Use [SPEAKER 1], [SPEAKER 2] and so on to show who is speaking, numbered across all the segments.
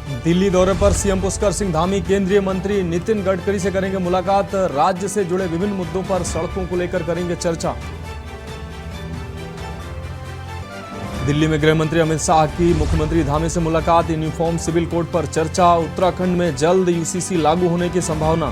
[SPEAKER 1] दिल्ली दौरे पर सीएम पुष्कर सिंह धामी केंद्रीय मंत्री नितिन गडकरी से करेंगे मुलाकात। राज्य से जुड़े विभिन्न मुद्दों पर सड़कों को लेकर करेंगे चर्चा। दिल्ली में गृह मंत्री अमित शाह की मुख्यमंत्री धामी से मुलाकात। यूनिफॉर्म सिविल कोड पर चर्चा। उत्तराखंड में जल्द यूसीसी लागू होने की संभावना।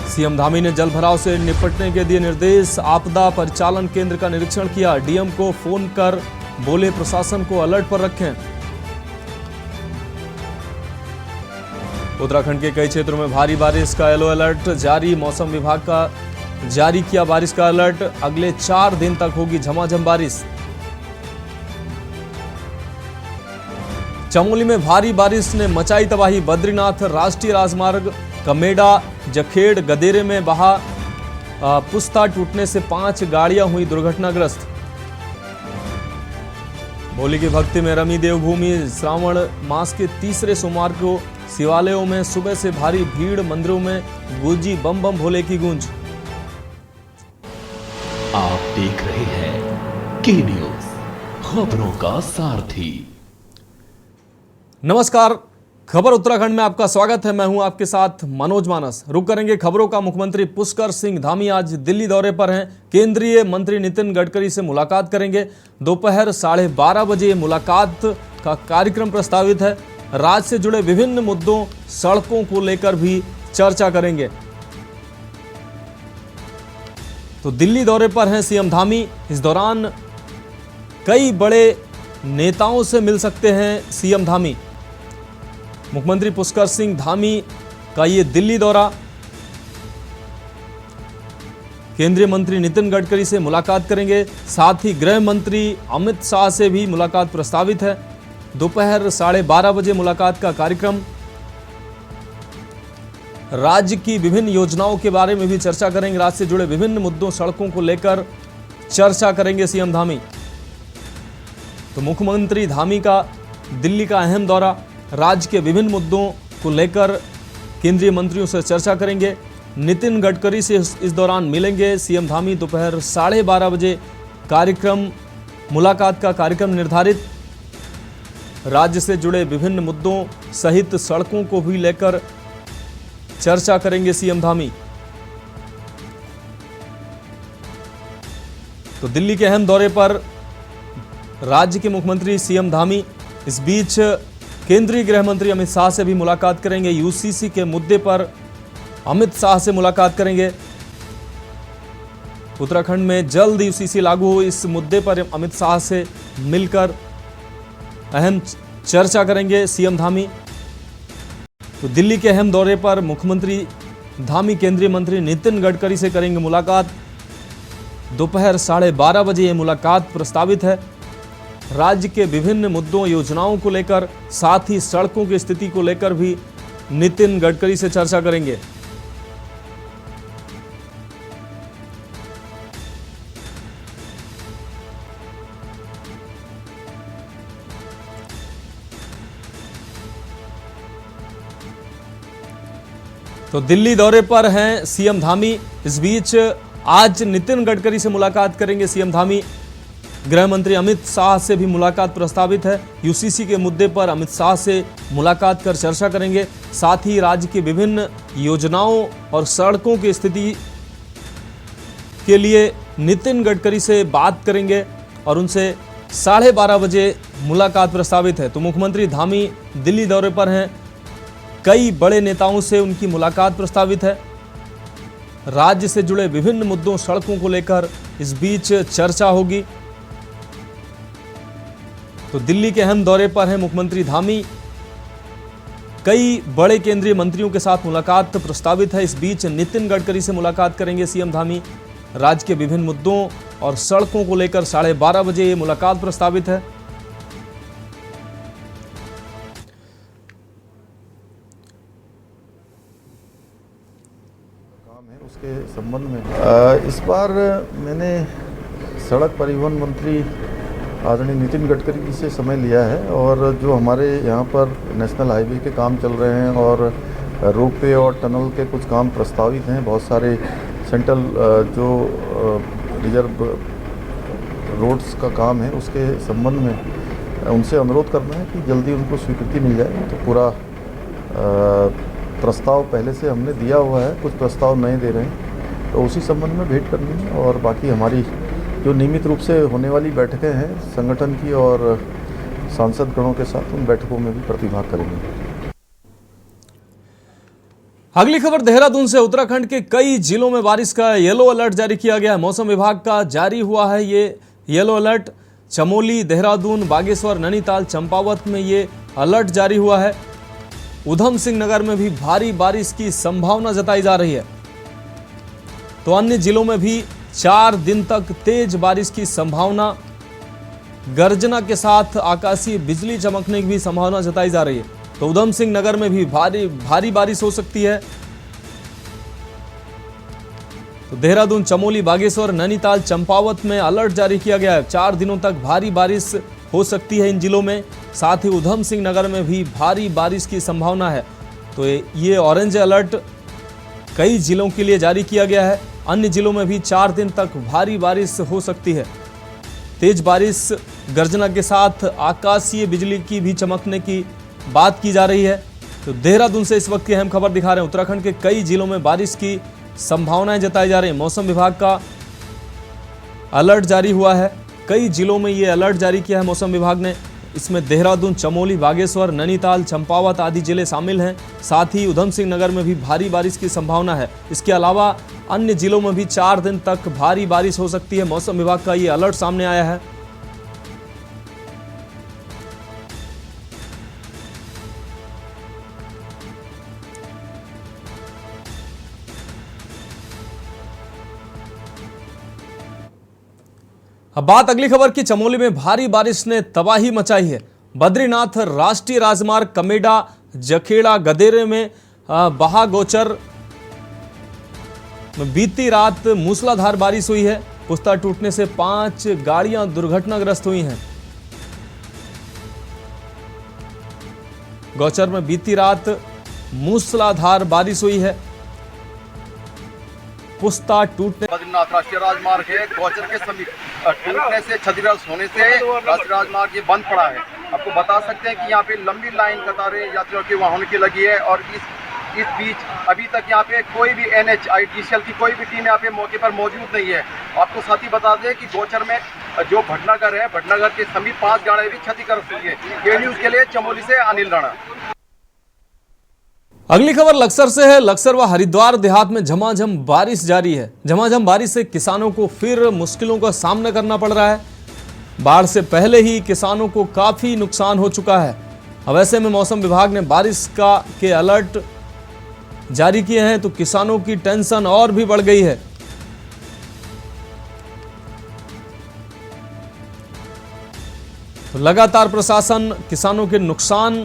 [SPEAKER 1] सीएम धामी ने जलभराव से निपटने के दिए निर्देश। आपदा परिचालन केंद्र का निरीक्षण किया। डीएम को फोन कर बोले प्रशासन को अलर्ट पर रखें। उत्तराखंड के कई क्षेत्रों में भारी बारिश का येलो अलर्ट जारी। मौसम विभाग का जारी किया बारिश का अलर्ट। अगले 4 दिन तक होगी झमाझम बारिश। चमोली में भारी बारिश ने मचाई तबाही। बद्रीनाथ राष्ट्रीय राजमार्ग कमेडा जखेड़ गदेरे में बहा पुस्ता टूटने से 5 गाड़ियां हुई दुर्घटनाग्रस्त। होली की भक्ति में रमी देवभूमि। श्रावण मास के तीसरे सोमवार को शिवालयों में सुबह से भारी भीड़। मंदिरों में गूंजी बम बम भोले की गूंज।
[SPEAKER 2] आप देख रहे हैं के न्यूज, खबरों का सारथी।
[SPEAKER 1] नमस्कार, खबर उत्तराखंड में आपका स्वागत है। मैं हूं आपके साथ मनोज मानस। रुक करेंगे खबरों का। मुख्यमंत्री पुष्कर सिंह धामी आज दिल्ली दौरे पर हैं। केंद्रीय मंत्री नितिन गडकरी से मुलाकात करेंगे। दोपहर 12:30 बजे मुलाकात का कार्यक्रम प्रस्तावित है। राज्य से जुड़े विभिन्न मुद्दों, सड़कों को लेकर भी चर्चा करेंगे। तो दिल्ली दौरे पर हैं सीएम धामी। इस दौरान कई बड़े नेताओं से मिल सकते हैं सीएम धामी। मुख्यमंत्री पुष्कर सिंह धामी का ये दिल्ली दौरा, केंद्रीय मंत्री नितिन गडकरी से मुलाकात करेंगे। साथ ही गृह मंत्री अमित शाह से भी मुलाकात प्रस्तावित है। दोपहर 12:30 बजे मुलाकात का कार्यक्रम। राज्य की विभिन्न योजनाओं के बारे में भी चर्चा करेंगे। राज्य से जुड़े विभिन्न मुद्दों, सड़कों को लेकर चर्चा करेंगे सीएम धामी। तो मुख्यमंत्री धामी का दिल्ली का अहम दौरा, राज्य के विभिन्न मुद्दों को लेकर केंद्रीय मंत्रियों से चर्चा करेंगे। नितिन गडकरी से इस दौरान मिलेंगे सीएम धामी। दोपहर 12:30 बजे मुलाकात का कार्यक्रम निर्धारित। राज्य से जुड़े विभिन्न मुद्दों सहित सड़कों को भी लेकर चर्चा करेंगे सीएम धामी। तो दिल्ली के अहम दौरे पर राज्य के मुख्यमंत्री सीएम धामी। इस बीच केंद्रीय गृह मंत्री अमित शाह से भी मुलाकात करेंगे। यूसीसी के मुद्दे पर अमित शाह से मुलाकात करेंगे। उत्तराखंड में जल्द यूसीसी लागू हो, इस मुद्दे पर अमित शाह से मिलकर अहम चर्चा करेंगे सीएम धामी। तो दिल्ली के अहम दौरे पर मुख्यमंत्री धामी केंद्रीय मंत्री नितिन गडकरी से करेंगे मुलाकात। दोपहर 12:30 बजे ये मुलाकात प्रस्तावित है। राज्य के विभिन्न मुद्दों, योजनाओं को लेकर, साथ ही सड़कों की स्थिति को लेकर भी नितिन गडकरी से चर्चा करेंगे। तो दिल्ली दौरे पर हैं सीएम धामी। इस बीच आज नितिन गडकरी से मुलाकात करेंगे सीएम धामी। गृह मंत्री अमित शाह से भी मुलाकात प्रस्तावित है। यूसीसी के मुद्दे पर अमित शाह से मुलाकात कर चर्चा करेंगे। साथ ही राज्य की विभिन्न योजनाओं और सड़कों की स्थिति के लिए नितिन गडकरी से बात करेंगे और उनसे 12:30 बजे मुलाकात प्रस्तावित है। तो मुख्यमंत्री धामी दिल्ली दौरे पर हैं। कई बड़े नेताओं से उनकी मुलाकात प्रस्तावित है। राज्य से जुड़े विभिन्न मुद्दों, सड़कों को लेकर इस बीच चर्चा होगी। तो दिल्ली के अहम दौरे पर हैं मुख्यमंत्री धामी। कई बड़े केंद्रीय मंत्रियों के साथ मुलाकात प्रस्तावित है। इस बीच नितिन गडकरी से मुलाकात करेंगे सीएम धामी। राज्य के विभिन्न मुद्दों और सड़कों को लेकर 12:30 बजे ये मुलाकात प्रस्तावित है।
[SPEAKER 3] काम है उसके संबंध में इस बार मैंने सड़क परिवहन मंत्री आदरणीय नितिन गडकरी से समय लिया है और जो हमारे यहाँ पर नेशनल हाईवे के काम चल रहे हैं और रोपवे और टनल के कुछ काम प्रस्तावित हैं। बहुत सारे सेंट्रल जो रिजर्व रोड्स का काम है उसके संबंध में उनसे अनुरोध करना है कि जल्दी उनको स्वीकृति मिल जाए। तो पूरा प्रस्ताव पहले से हमने दिया हुआ है, कुछ प्रस्ताव नए दे रहे हैं, तो उसी संबंध में भेंट करनी है। और बाकी हमारी जो नियमित रूप से होने वाली बैठकें हैं संगठन की और सांसद गणों के साथ, उन बैठकों में भी प्रतिभाग करेंगे।
[SPEAKER 1] अगली खबर देहरादून से। उत्तराखंड के कई जिलों में बारिश का येलो अलर्ट जारी किया गया है। मौसम विभाग का जारी हुआ है ये येलो अलर्ट। चमोली, देहरादून, बागेश्वर, नैनीताल, चंपावत में ये अलर्ट जारी हुआ है। उधम सिंह नगर में भी भारी बारिश की संभावना जताई जा रही है। तो अन्य जिलों में भी 4 दिन तक तेज बारिश की संभावना, गर्जना के साथ आकाशीय बिजली चमकने की भी संभावना जताई जा रही है। तो उधम सिंह नगर में भी भारी बारिश हो सकती है। तो देहरादून, चमोली, बागेश्वर, नैनीताल, चंपावत में अलर्ट जारी किया गया है। 4 दिनों तक भारी बारिश हो सकती है इन जिलों में। साथ ही उधम सिंह नगर में भी भारी बारिश की संभावना है। तो ये ऑरेंज अलर्ट कई जिलों के लिए जारी किया गया है। अन्य जिलों में भी 4 दिन तक भारी बारिश हो सकती है। तेज बारिश, गर्जना के साथ आकाशीय बिजली की भी चमकने की बात की जा रही है। तो देहरादून से इस वक्त की अहम खबर दिखा रहे हैं। उत्तराखंड के कई जिलों में बारिश की संभावनाएं जताई जा रही है। मौसम विभाग का अलर्ट जारी हुआ है। कई जिलों में ये अलर्ट जारी किया है मौसम विभाग ने। इसमें देहरादून, चमोली, बागेश्वर, नैनीताल, चंपावत आदि जिले शामिल हैं। साथ ही उधम सिंह नगर में भी भारी बारिश की संभावना है। इसके अलावा अन्य जिलों में भी 4 दिन तक भारी बारिश हो सकती है। मौसम विभाग का ये अलर्ट सामने आया है। अब बात अगली खबर की। चमोली में भारी बारिश ने तबाही मचाई है। बद्रीनाथ राष्ट्रीय राजमार्ग कमेडा जखेड़ा गदेरे में बहागोचर में बीती रात मूसलाधार बारिश हुई है। पुस्ता टूटने से 5 गाड़ियां दुर्घटनाग्रस्त हुई हैं। गौचर में बीती रात मूसलाधार बारिश हुई है। पुस्ता टूटने,
[SPEAKER 4] बद्रीनाथ राष्ट्रीय राजमार्ग है, गौचर के समीप टूटने से, क्षतिग्रस्त होने से राष्ट्रीय राजमार्ग ये बंद पड़ा है। आपको बता सकते हैं कि यहाँ पे लंबी लाइन कतारें यात्रियों के वाहनों की लगी है। और इस बीच अभी तक यहाँ पे कोई भी NHITCL की कोई भी टीम यहाँ पे मौके पर मौजूद नहीं है। आपको साथ ही बता दें कि गौचर में जो भटनागर है, भटनागर के समीप 5 गाड़ियां भी क्षतिग्रस्त हुई है। ये न्यूज के लिए चमोली से अनिल राणा।
[SPEAKER 1] अगली खबर लक्सर से है। लक्सर व हरिद्वार देहात में झमाझम बारिश जारी है। झमाझम बारिश से किसानों को फिर मुश्किलों का सामना करना पड़ रहा है। बाढ़ से पहले ही किसानों को काफी नुकसान हो चुका है। अब ऐसे में मौसम विभाग ने बारिश के अलर्ट जारी किए हैं, तो किसानों की टेंशन और भी बढ़ गई है। तो लगातार प्रशासन किसानों के नुकसान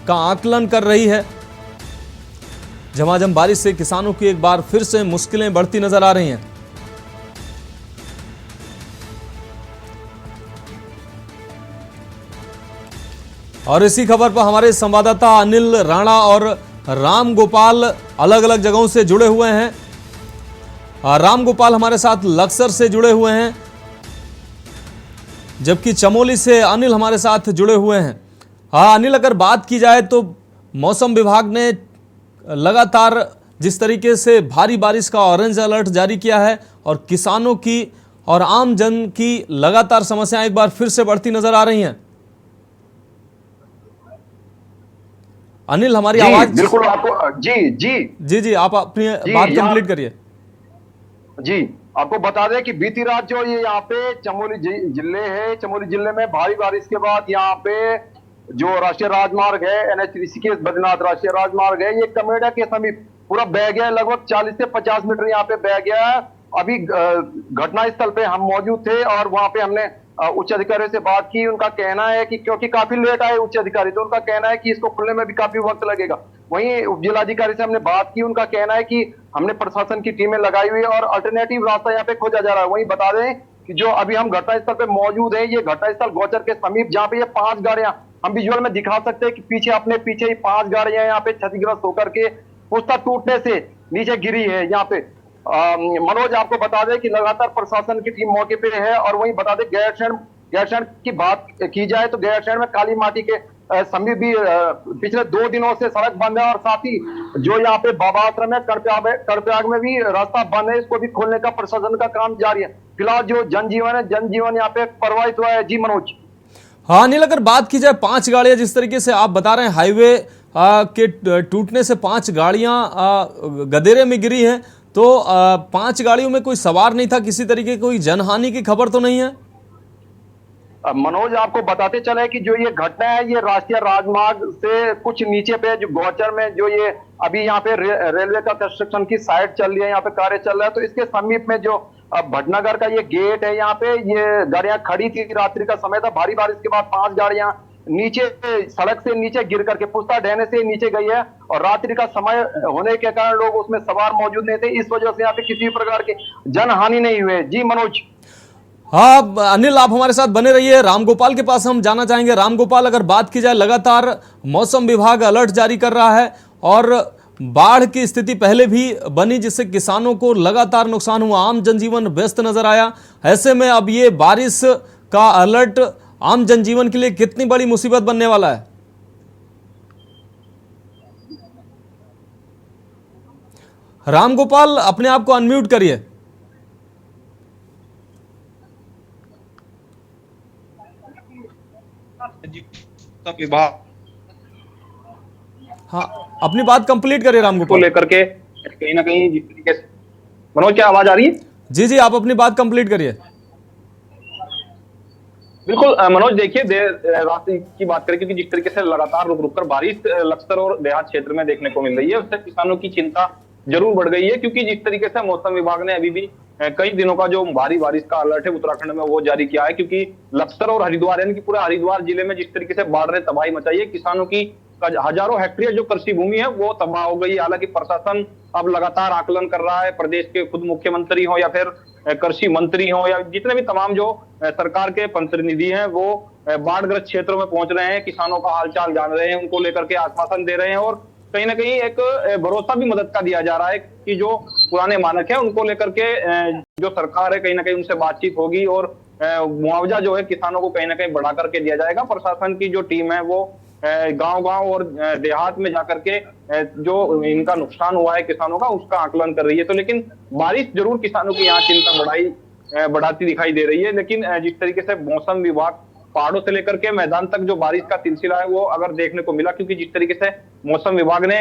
[SPEAKER 1] का आकलन कर रही है। झमाझम बारिश से किसानों की एक बार फिर से मुश्किलें बढ़ती नजर आ रही हैं। और इसी खबर पर हमारे संवाददाता अनिल राणा और राम गोपाल अलग अलग जगहों से जुड़े हुए हैं। राम गोपाल हमारे साथ लक्सर से जुड़े हुए हैं, जबकि चमोली से अनिल हमारे साथ जुड़े हुए हैं। हाँ अनिल, अगर बात की जाए तो मौसम विभाग ने लगातार जिस तरीके से भारी बारिश का ऑरेंज अलर्ट जारी किया है और किसानों की और आम जन की लगातार समस्याएं एक बार फिर से बढ़ती नजर आ रही हैं। अनिल, हमारी आवाज
[SPEAKER 5] बिल्कुल आपको जी
[SPEAKER 1] आप अपनी बात कंप्लीट करिए।
[SPEAKER 5] जी, आपको बता दें कि बीती रात जो ये यहाँ पे चमोली जिले है, चमोली जिले में भारी बारिश के बाद यहाँ पे जो राष्ट्रीय राजमार्ग है NH ऋषिकेश बद्रीनाथ राष्ट्रीय राजमार्ग है, ये कमेडा के समीप पूरा बह गया है। लगभग 40 से 50 मीटर यहाँ पे बह गया है। अभी घटना स्थल पे हम मौजूद थे और वहां पे हमने उच्च अधिकारियों से बात की। उनका कहना है कि क्योंकि काफी लेट आए उच्च अधिकारी, तो उनका कहना है कि इसको खुलने में भी काफी वक्त लगेगा। वहीं उप जिलाधिकारी से हमने बात की, उनका कहना है कि हमने प्रशासन की टीमें लगाई हुई है और अल्टरनेटिव रास्ता यहाँ पे खोजा जा रहा है। वहीं बता दें कि जो अभी हम घटनास्थल पे मौजूद है, ये घटनास्थल गौचर के समीप, जहाँ पे ये 5 गाड़ियां हम विजुअल में दिखा सकते हैं कि पीछे अपने पीछे ही 5 गाड़ियां यहाँ पे क्षतिग्रस्त होकर के पुस्ता टूटने से नीचे गिरी है यहाँ पे। मनोज आपको बता दें कि लगातार प्रशासन की टीम मौके पे है। और वहीं बता दें गैरसैंण की बात की जाए तो गैरसैंण में काली माटी के समीप भी पिछले 2 दिनों से सड़क बंद है। और साथ ही जो यहाँ पे बाबा आश्रम है कर्प्रयाग में भी रास्ता बंद है, इसको भी खोलने का प्रशासन का काम जारी है। फिलहाल जो जनजीवन यहाँ पे प्रभावित हुआ है। जी मनोज।
[SPEAKER 1] हाँ अनिल, अगर बात की जाए 5 गाड़ियां जिस तरीके से आप बता रहे हैं हाईवे के टूटने से 5 गाड़ियां गदेरे में गिरी हैं, तो 5 गाड़ियों में कोई सवार नहीं था, किसी तरीके कोई जनहानि की खबर तो नहीं है?
[SPEAKER 5] मनोज आपको बताते चले कि जो ये घटना है ये राष्ट्रीय राजमार्ग से कुछ नीचे पे जो गौचर में जो ये अभी यहाँ पे रेलवे का कंस्ट्रक्शन की साइट चल रही है, यहाँ पे कार्य चल रहा है, तो इसके समीप में जो भटनागर का ये गेट है, यहाँ पे ये गाड़ियां खड़ी थी। रात्रि का समय था, भारी बारिश के बाद 5 गाड़ियां नीचे सड़क से नीचे गिर करके पुस्ता ढहने से नीचे गई है। और रात्रि का समय होने के कारण लोग उसमें सवार मौजूद नहीं थे, इस वजह से यहाँ पे किसी प्रकार की जनहानि नहीं हुई। जी मनोज।
[SPEAKER 1] हाँ अनिल, आप हमारे साथ बने रहिए। रामगोपाल के पास हम जाना चाहेंगे। रामगोपाल, अगर बात की जाए लगातार मौसम विभाग अलर्ट जारी कर रहा है और बाढ़ की स्थिति पहले भी बनी जिससे किसानों को लगातार नुकसान हुआ, आम जनजीवन व्यस्त नजर आया। ऐसे में अब ये बारिश का अलर्ट आम जनजीवन के लिए कितनी बड़ी मुसीबत बनने वाला है? रामगोपाल, अपने आप को अनम्यूट करिए।
[SPEAKER 6] विभाग
[SPEAKER 1] हाँ, अपनी बात कंप्लीट करिए रामगोपाल
[SPEAKER 6] को लेकर के कहीं ना कहीं जिस तरीके से। मनोज, क्या आवाज आ रही है?
[SPEAKER 1] जी जी, आप अपनी बात कंप्लीट करिए।
[SPEAKER 6] बिल्कुल मनोज, देखिए देर रात की बात करें, क्योंकि जिस तरीके से लगातार रुक रुक कर बारिश लक्सर और देहात क्षेत्र में देखने को मिल रही है, उससे किसानों की चिंता जरूर बढ़ गई है। क्योंकि जिस तरीके से मौसम विभाग ने अभी भी कई दिनों का जो भारी बारिश का अलर्ट है उत्तराखंड में वो जारी किया है। क्योंकि लक्सर और हरिद्वार यानी कि पूरे हरिद्वार जिले में जिस तरीके से बाढ़ ने तबाही मचाई है, किसानों की हजारों हेक्टेयर जो कृषि भूमि है वो तबाह हो गई। हालांकि प्रशासन अब लगातार आकलन कर रहा है, प्रदेश के खुद मुख्यमंत्री हो या फिर कृषि मंत्री हो या जितने भी तमाम जो सरकार के प्रतिनिधि हैं वो बाढ़ग्रस्त क्षेत्रों में पहुंच रहे हैं, किसानों का हालचाल जान रहे हैं, उनको लेकर के आश्वासन दे रहे हैं। और कहीं ना कहीं एक भरोसा भी मदद का दिया जा रहा है कि जो पुराने मानक है उनको लेकर के जो सरकार है कहीं ना कहीं उनसे बातचीत होगी और मुआवजा जो है किसानों को कहीं ना कहीं बढ़ा करके दिया जाएगा। प्रशासन की जो टीम है वो गांव-गांव और देहात में जाकर के जो इनका नुकसान हुआ है किसानों का उसका आकलन कर रही है। तो लेकिन बारिश जरूर किसानों की यहाँ चिंता बढ़ाती दिखाई दे रही है। लेकिन जिस तरीके से मौसम विभाग पहाड़ों से लेकर के मैदान तक जो बारिश का सिलसिला है वो अगर देखने को मिला, क्योंकि जिस तरीके से मौसम विभाग ने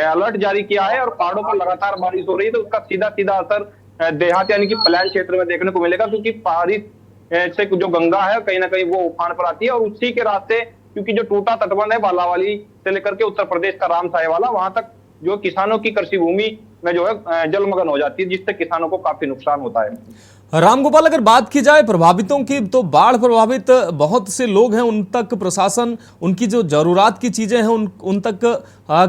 [SPEAKER 6] अलर्ट जारी किया है और पहाड़ों पर लगातार बारिश हो रही है, तो उसका सीधा सीधा असर देहात यानी कि प्लान क्षेत्र में देखने को मिलेगा। क्योंकि बारिश से जो गंगा है कहीं ना कहीं वो उफान पर आती है और उसी के रास्ते, क्योंकि जो टूटा तटबंध है बालावाली से लेकर के उत्तर प्रदेश का रामसाय वाला, वहां तक जो किसानों की कृषि भूमि में जो है जलमग्न हो जाती है, जिससे किसानों को काफी नुकसान होता है।
[SPEAKER 1] रामगोपाल, अगर बात की जाए प्रभावितों की, तो बाढ़ प्रभावित बहुत से लोग हैं, उन तक प्रशासन उनकी जो जरूरत की चीजें हैं उन तक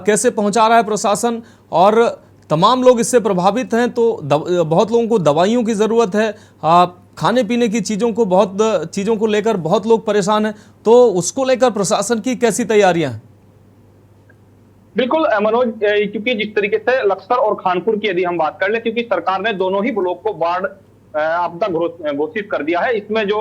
[SPEAKER 1] कैसे पहुंचा रहा है प्रशासन? और तमाम लोग इससे प्रभावित हैं, तो बहुत लोगों को दवाइयों की जरूरत है, खाने पीने की चीजों को लेकर बहुत लोग परेशान हैं, तो उसको लेकर प्रशासन की कैसी तैयारियां हैं?
[SPEAKER 6] बिल्कुल मनोज, क्योंकि जिस तरीके से लक्सर और खानपुर की यदि हम बात कर ले, क्योंकि सरकार ने दोनों ही ब्लॉक को बाढ़ आपदा घोषित कर दिया है। इसमें जो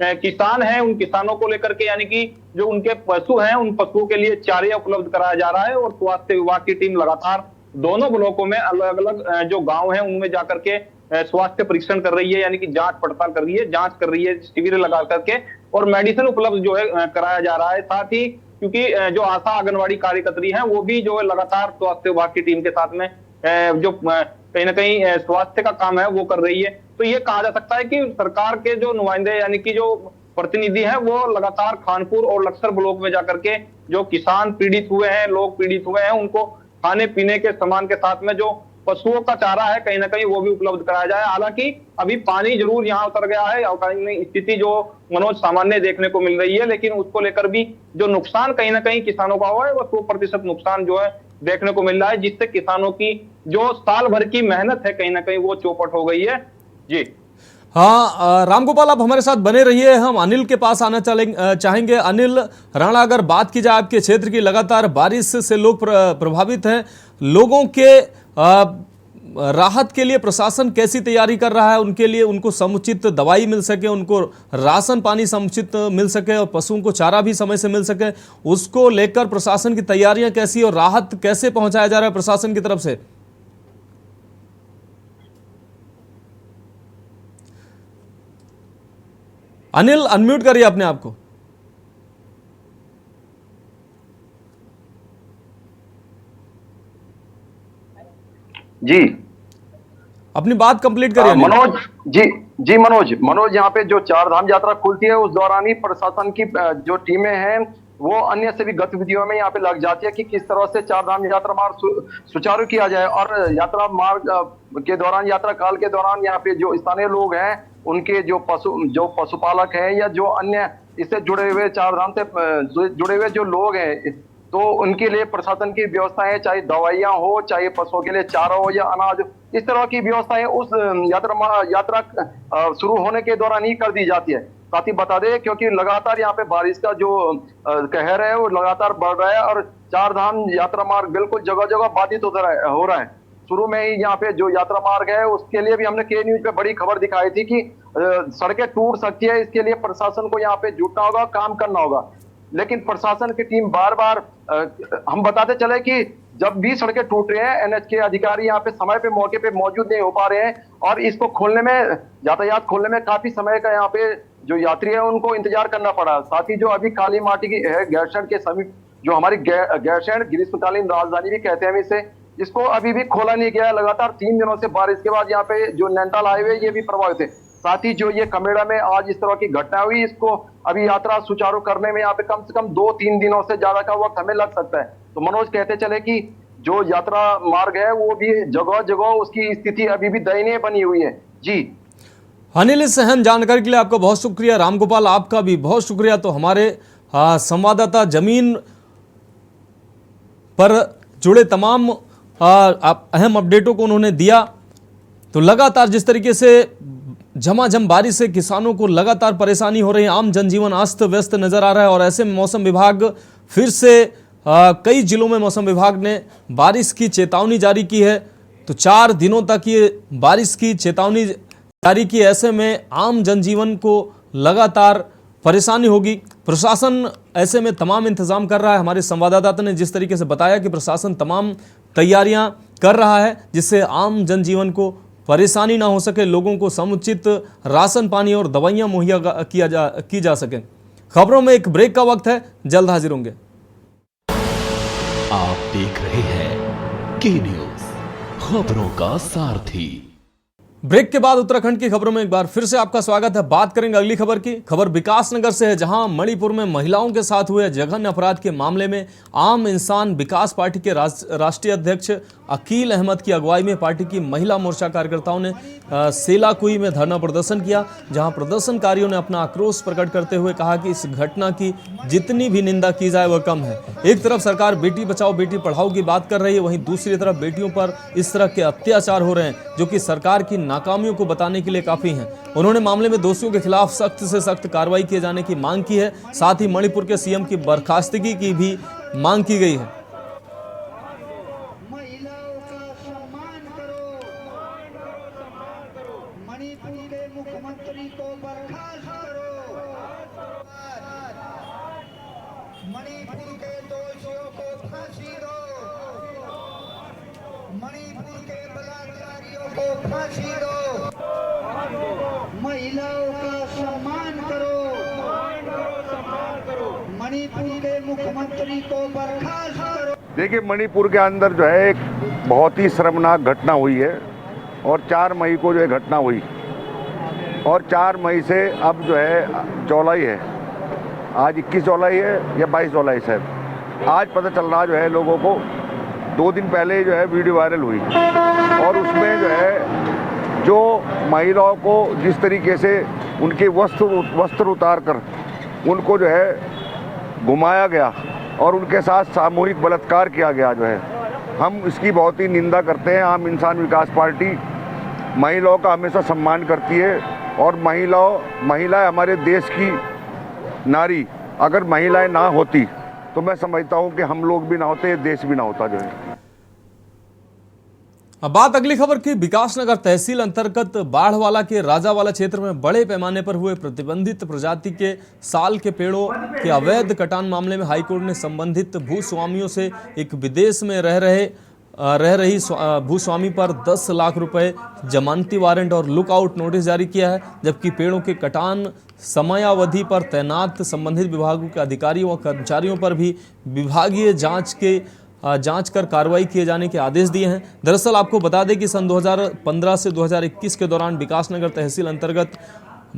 [SPEAKER 6] किसान हैं उन किसानों को लेकर के यानी कि जो उनके पशु हैं उन पशुओं के लिए चारे उपलब्ध कराया जा रहा है। और स्वास्थ्य विभाग की टीम लगातार दोनों ब्लॉकों में अलग अलग जो गांव हैं उनमें जाकर के स्वास्थ्य परीक्षण कर रही है, यानी कि जांच पड़ताल कर रही है, जांच कर रही है शिविर लगा करके, और मेडिसिन उपलब्ध जो है कराया जा रहा है। साथ ही क्योंकि जो आशा आंगनवाड़ी कार्यकर्त्री हैं वो भी जो है लगातार स्वास्थ्य विभाग की टीम के साथ में जो कहीं ना कहीं स्वास्थ्य का काम है वो कर रही है। तो ये कहा जा सकता है कि सरकार के जो नुमाइंदे यानी कि जो प्रतिनिधि हैं वो लगातार खानपुर और लक्सर ब्लॉक में जाकर के जो किसान पीड़ित हुए हैं, लोग पीड़ित हुए हैं, उनको खाने पीने के सामान के साथ में जो पशुओं का चारा है कहीं ना कहीं वो भी उपलब्ध कराया जाए। हालांकि अभी पानी जरूर यहाँ उतर गया है, स्थिति जो मनोज सामान्य देखने को मिल रही है, लेकिन उसको लेकर भी जो नुकसान कहीं ना कहीं किसानों का हुआ है वो 100% नुकसान जो है देखने को मिल रहा है, जिससे किसानों की जो साल भर की मेहनत है कहीं ना कहीं वो चौपट हो गई है। जी
[SPEAKER 1] हाँ रामगोपाल, आप हमारे साथ बने रहिए। हम अनिल के पास आना चाहेंगे। अनिल राणा, अगर बात की जाए आपके क्षेत्र की, लगातार बारिश से लोग प्रभावित हैं, लोगों के राहत के लिए प्रशासन कैसी तैयारी कर रहा है, उनके लिए उनको समुचित दवाई मिल सके, उनको राशन पानी समुचित मिल सके और पशुओं को चारा भी समय से मिल सके, उसको लेकर प्रशासन की तैयारियां कैसी और राहत कैसे पहुंचाया जा रहा है प्रशासन की तरफ से? अनिल, अनम्यूट करिए अपने आप को।
[SPEAKER 5] जी,
[SPEAKER 1] अपनी बात कंप्लीट करिए।
[SPEAKER 5] मनोज जी मनोज यहाँ पे जो चार धाम यात्रा खुलती है उस दौरान ही प्रशासन की जो टीमें हैं वो अन्य सभी गतिविधियों में यहाँ पे लग जाती है कि किस तरह से चार धाम यात्रा मार्ग सुचारू किया जाए। और यात्रा मार्ग के दौरान, यात्रा काल के दौरान यहाँ पे जो स्थानीय लोग हैं, उनके जो पशुपालक हैं या जो अन्य इससे जुड़े हुए, चार धाम से जुड़े हुए जो लोग हैं, तो उनके लिए प्रशासन की व्यवस्थाएं, चाहे दवाइयां हो, चाहे पशुओं के लिए चारा हो या अनाज, इस तरह की व्यवस्थाएं उस यात्रा शुरू होने के दौरान ही कर दी जाती है। साथ ही बता दें, क्योंकि लगातार यहाँ पे बारिश का जो कहर है वो लगातार बढ़ रहा है और चार धाम यात्रा मार्ग बिल्कुल जगह जगह बाधित हो रहा है। शुरू में ही यहाँ पे जो यात्रा मार्ग है उसके लिए भी हमने के न्यूज पे बड़ी खबर दिखाई थी कि सड़कें टूट सकती है, इसके लिए प्रशासन को यहाँ पे जुटना होगा, काम करना होगा। लेकिन प्रशासन की टीम बार बार हम बताते चले कि जब भी सड़कें टूट रही हैं, एनएच के अधिकारी यहाँ पे समय पे मौके पे मौजूद नहीं हो पा रहे हैं और इसको खोलने में, यातायात खोलने में काफी समय का यहाँ पे जो यात्री है उनको इंतजार करना पड़ा। साथ ही जो अभी काली माटी की है गैरसैंण के समीप, जो हमारी गैरसैंण ग्रीष्मकालीन राजधानी भी कहते हैं इसे, इसको अभी भी खोला नहीं गया। लगातार 3 दिनों से बारिश के बाद यहाँ पे जो नैनीताल हाईवे ये भी प्रभावित है। साथ ही जो ये कमेड़ा में आज इस तरह की घटना हुई, इसको अभी यात्रा सुचारू करने में यहाँ पे कम से कम 2-3 दिनों से ज्यादा का वक्त हमें लग सकता है। तो मनोज, कहते चले कि जो यात्रा मार्ग है वो भी जगह जगह उसकी स्थिति अभी भी दयनीय बनी हुई है। जी
[SPEAKER 1] अनिल, इस अहम जानकारी के लिए आपका बहुत शुक्रिया। रामगोपाल, आपका भी बहुत शुक्रिया। तो हमारे संवाददाता जमीन पर जुड़े तमाम अहम अपडेटों को उन्होंने दिया। तो लगातार जिस तरीके से झमाझम बारिश से किसानों को लगातार परेशानी हो रही है, आम जनजीवन अस्त व्यस्त नजर आ रहा है और ऐसे में मौसम विभाग फिर से कई जिलों में मौसम विभाग ने बारिश की चेतावनी जारी की है। तो 4 दिनों तक ये बारिश की चेतावनी जारी की। ऐसे में आम जनजीवन को लगातार परेशानी होगी। प्रशासन ऐसे में तमाम इंतजाम कर रहा है। हमारे संवाददाता ने जिस तरीके से बताया कि प्रशासन तमाम तैयारियां कर रहा है जिससे आम जनजीवन को परेशानी ना हो सके, लोगों को समुचित राशन पानी और दवाइयां मुहैया की जा सके। खबरों में एक ब्रेक का वक्त है, जल्द हाजिर होंगे।
[SPEAKER 2] आप देख रहे हैं के न्यूज, खबरों का सारथी।
[SPEAKER 1] ब्रेक के बाद उत्तराखंड की खबरों में एक बार फिर से आपका स्वागत है। बात करेंगे अगली खबर की। खबर विकास नगर से है, जहां मणिपुर में महिलाओं के साथ हुए जघन्य अपराध के मामले में आम इंसान विकास पार्टी के राष्ट्रीय अध्यक्ष अकील अहमद की अगुवाई में पार्टी की महिला मोर्चा कार्यकर्ताओं ने सेलाकुई में धरना प्रदर्शन किया, जहां प्रदर्शनकारियों ने अपना आक्रोश प्रकट करते हुए कहा कि इस घटना की जितनी भी निंदा की जाए वह कम है। एक तरफ सरकार बेटी बचाओ बेटी पढ़ाओ की बात कर रही है, वहीं दूसरी तरफ बेटियों पर इस तरह के अत्याचार हो रहे हैं जो कि सरकार की नाकामियों को बताने के लिए काफी हैं। उन्होंने मामले में दोषियों के खिलाफ सख्त से सख्त कार्रवाई किए जाने की मांग की है। साथ ही मणिपुर के सीएम की बर्खास्तगी की भी मांग की गई है।
[SPEAKER 7] महिलाओं का सम्मान करो, मणिपुर के मुख्यमंत्री को बर्खास्त करो।
[SPEAKER 8] देखिए, मणिपुर के अंदर जो है एक बहुत ही शर्मनाक घटना हुई है और 4 मई को जो है घटना हुई और 4 मई से अब जो है चौलाई है, आज 21 चौलाई है या 22 चौलाई शायद। आज पता चल रहा जो है लोगों को, 2 दिन पहले जो है वीडियो वायरल हुई और उसमें जो है जो महिलाओं को जिस तरीके से उनके वस्त्र उतार कर उनको जो है घुमाया गया और उनके साथ सामूहिक बलात्कार किया गया, जो है हम इसकी बहुत ही निंदा करते हैं। आम इंसान विकास पार्टी महिलाओं का हमेशा सम्मान करती है और महिलाएं हमारे देश की नारी, अगर महिलाएं ना होती तो मैं समझता हूं कि हम लोग भी ना होते, देश भी ना होता जो है।
[SPEAKER 1] अब बात अगली खबर की। विकासनगर तहसील अंतर्गत बाढ़वाला के राजावाला क्षेत्र में बड़े पैमाने पर हुए प्रतिबंधित प्रजाति के साल के पेड़ों के अवैध कटान मामले में हाईकोर्ट ने संबंधित भूस्वामियों से एक विदेश में रह रही भूस्वामी पर 10 लाख रुपए जमानती वारंट और लुकआउट नोटिस जारी किया है, जबकि पेड़ों के कटान समयावधि पर तैनात संबंधित विभागों के अधिकारियों और कर्मचारियों पर भी विभागीय जांच कर कार्रवाई किए जाने के आदेश दिए हैं। दरअसल आपको बता दें कि सन 2015 से 2021 के दौरान विकासनगर तहसील अंतर्गत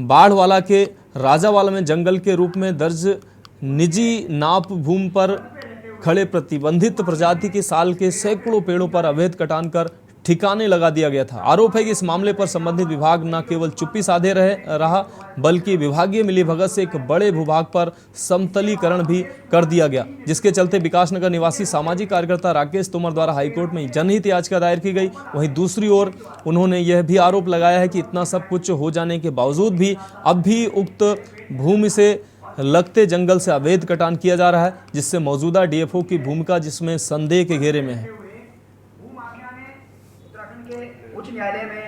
[SPEAKER 1] बाढ़वाला के राजावाला में जंगल के रूप में दर्ज निजी नाप भूमि पर खड़े प्रतिबंधित प्रजाति के साल के सैकड़ों पेड़ों पर अवैध कटान कर ठिकाने लगा दिया गया था। आरोप है कि इस मामले पर संबंधित विभाग न केवल चुप्पी साधे रहा बल्कि विभागीय मिलीभगत से एक बड़े भूभाग पर समतलीकरण भी कर दिया गया, जिसके चलते विकासनगर निवासी सामाजिक कार्यकर्ता राकेश तोमर द्वारा हाईकोर्ट में जनहित याचिका दायर की गई। वहीं दूसरी ओर उन्होंने यह भी आरोप लगाया है कि इतना सब कुछ हो जाने के बावजूद भी अब भी उक्त भूमि से लगते जंगल से अवैध कटान किया जा रहा है, जिससे मौजूदा डीएफओ की भूमिका जिसमें संदेह के घेरे में है।
[SPEAKER 7] उत्तराखंड के उच्च न्यायालय में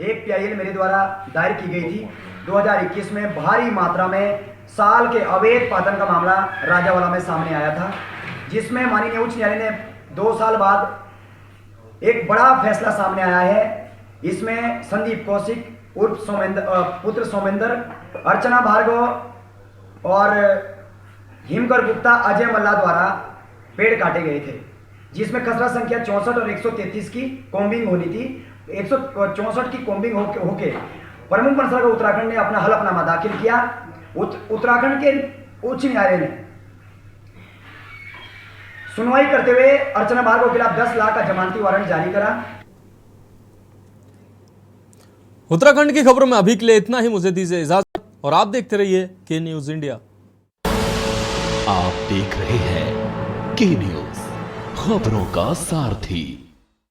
[SPEAKER 7] एक PIL मेरे द्वारा दायर की गई थी 2021 में भारी मात्रा में साल के अवैध पातन का मामला राजावाला में सामने आया था, जिसमें माननीय उच्च न्यायालय ने 2 साल बाद एक बड़ा फैसला सामने आया है। इसमें संदीप कौशिक उर्फ पुत्र सोमेंद्र, अर्चना भार्गव और हिमकर गुप्ता, अजय मल्ला द्वारा पेड़ काटे गए थे, जिसमें खसरा संख्या 64 और 133 की कॉम्बिंग होनी थी। 164 की कॉम्बिंग होके प्रमुख मंत्रालय उत्तराखंड ने अपना हलफनामा दाखिल किया। उत्तराखंड के उच्च न्यायालय ने सुनवाई करते हुए अर्चना भार्गव के खिलाफ 10 लाख का जमानती वारंट जारी करा।
[SPEAKER 1] उत्तराखंड की खबरों में अभी के लिए इतना ही। मुझे दीजिए इजाजत और आप देखते रहिए के न्यूज इंडिया।
[SPEAKER 2] आप देख रहे हैं के न्यूज, खबरों का सारथी।